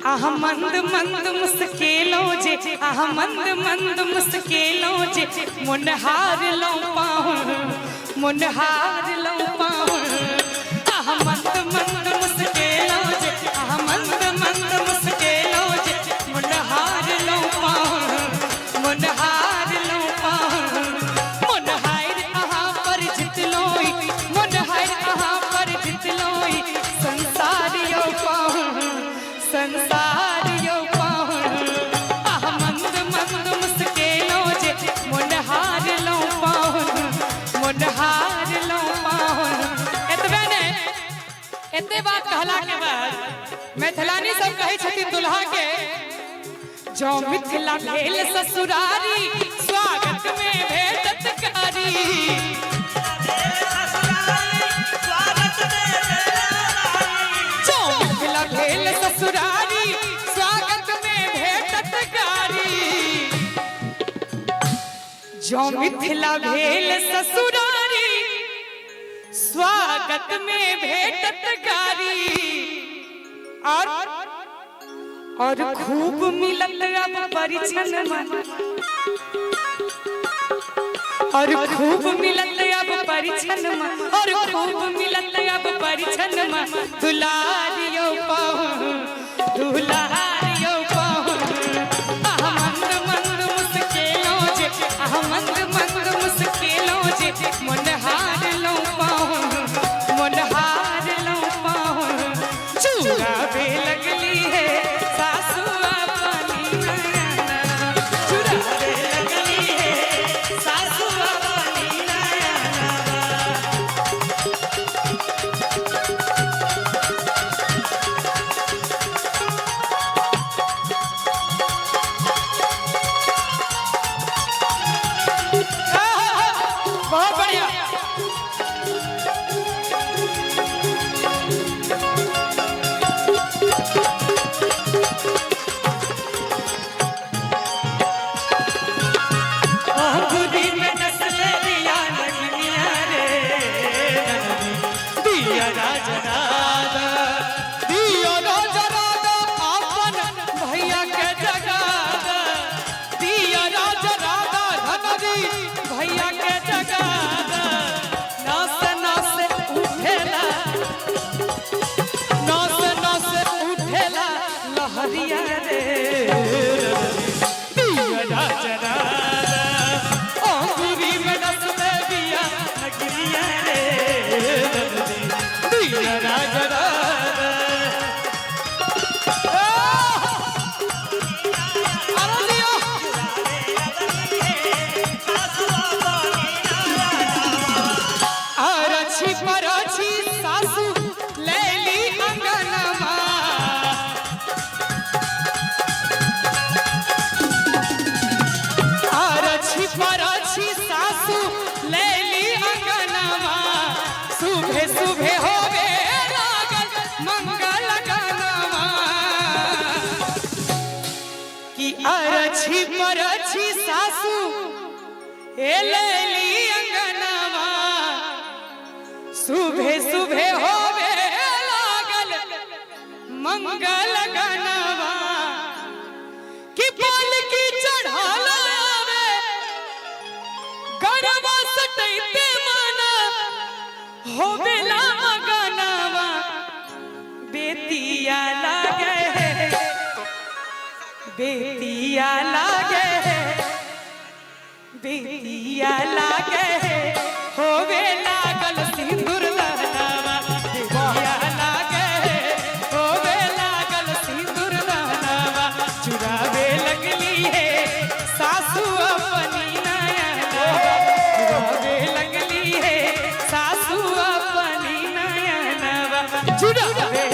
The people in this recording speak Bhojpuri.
आह मंद मंद मुस्केलों जे, आह मंद मंद मुस्केलों जे, मुनहार लो पाऊं, मुनहार लो पाऊं। आह मंद मंद मुस्केलों जे, आह मंद मंद मुस्केलों जे, मुनहार लो पाऊं, मुनहार लो पाऊं। मुनहार आहा पर जित लोई, मुनहार आहा पर जित लोई, संसार यो पाऊं, संसार यो पाऊं। आह मंद मंद मुस्केलों जे, मुनहार लो पाऊं, मुनहार लो पाऊं। एते बात कहला के बाद मैथिलानी सब कहे छथिन दुल्हा के, जो मिथिला भेल ससुरारी, स्वागत में भेटत कारी। जो मिथिला भेल ससुरारी, स्वागत में भेटत कारी। जो मिथिला भेल ससुरारी, स्वागत में भेटत कारी। और खूब मिलत अब परिछन में, और खूब मिलत अब परिछन में, और खूब मिलत अब परिछन में। दुलारियो पाऊं, दुलारियो पाऊं। आह मंद मंद मुस्केलों जे, आह मंद मंद मुस्केलों जे, मुनहार लो पाऊं, मुनहार लो पाऊं। चुरावे लगली है सासू अपनी नयना, चुरावे लगली है सासू अपनी नयना। बहुत बढ़िया। भैया के जगा नस नस उठेला, नस नस उठेला लहरिया रे। दिया राजा अंगूरी में नस दिया नगरिया रे। दिया राजा परछी सासू लैली अंगनमा, परछी परछी सासू लैली अंगनमा। सुबह सुबह होवे लागल मंगल गनमा, कि परछी परछी सासू लैली अंगनमा। सुबह सुबह होवे लागल मंगल गनवा, कि पालकी चढ़ावे गरबा सटैते माना। होवे ला गनवा बेतिया लागे, बेतिया लागे, बेतिया लागे। होवे लागल सिंदूर लहरावा, बेतिया लागे। होवे लागल सिंदूर लहरावा, चुरावे लगली है सासू अपनी नयना। चुरावे लगली है सासू अपनी नयना, चुरावे